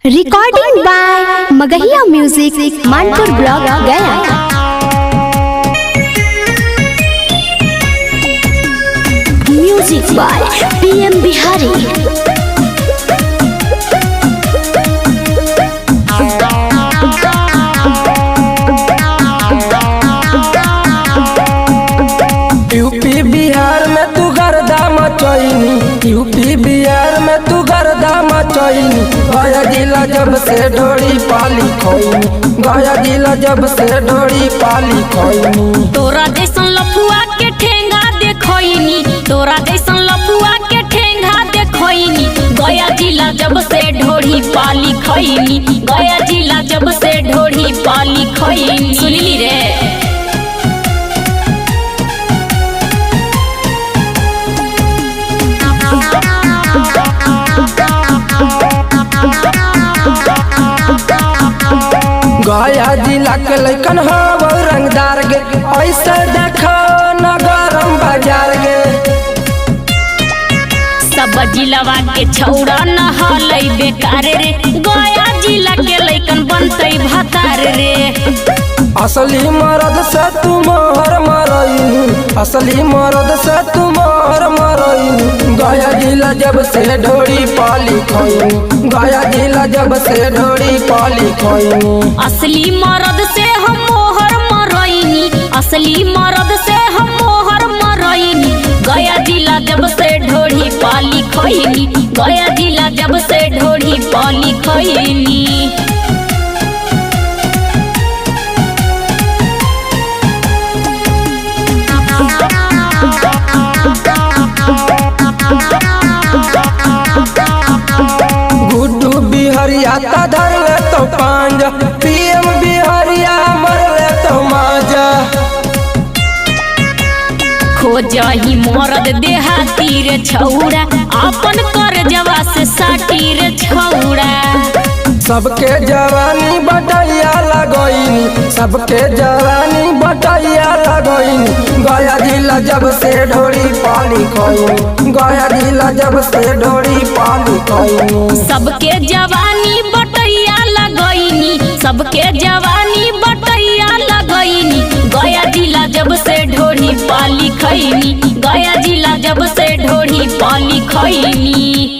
Recording by Magahiya music Manpur block Gaya. Music by PM Bihari. UP Bihar में तू गर्दा मचैनी, यूपी बिहार में तू गर्दा मचैनी। गया जिला जब से ढोड़ी पाली खोइनी, गया जिला जब से ढोड़ी पाली खोइनी। तोरा जैसन लफुआ के ठेंगा देखोइनी, तोरा जैसन लफुआ के ठेंगा देखोइनी। गया जिला जब से ढोड़ी पाली खोइनी, गया जिला जब से ढोड़ी पाली खोइनी। सुनली रे गया जिला के लैकन हो रंगदार गे, ऐसे देखो नगरम बाजार गे। सब जिलावा के छौड़ा नहलै बेकार रे, गया जिला के लैकन बनतै भतार रे। असली मर्द से तू मोहर मरैनी, असली मर्द से तू मोहर मरैनी। गया जिला जब से ढोड़ी पाली खोइनी, गया जिला जब से ढोड़ी पाली खोइनी। असली मर्द से हम मोहर मरैनी, असली मर्द से हम मोहर मरैनी। गया जिला जब से ढोड़ी पाली खोइनी, गया जिला जब से ढोड़ी पाली खोइनी। गुड्डू बिहरिया ता धर ले तो पांजा, PM बिहरिया मर ले तो माजा। खोजही मरद देहाती रे छौड़ा, अपन कर जवा से साटी रे छौड़ा। सबके जवानी बटैया लगैनी, सबके जवानी बटैया लगैनी। गया जिला जब से ढोड़ी पाली खोइनी, गया जिला जब से ढोड़ी पाली खोइनी। सबके जवानी बटैया लगैनी, सबके जवानी बटैया लगैनी। गया जिला जब से ढोड़ी पाली खैनी, गया जिला जब से ढोड़ी पाली खैनी।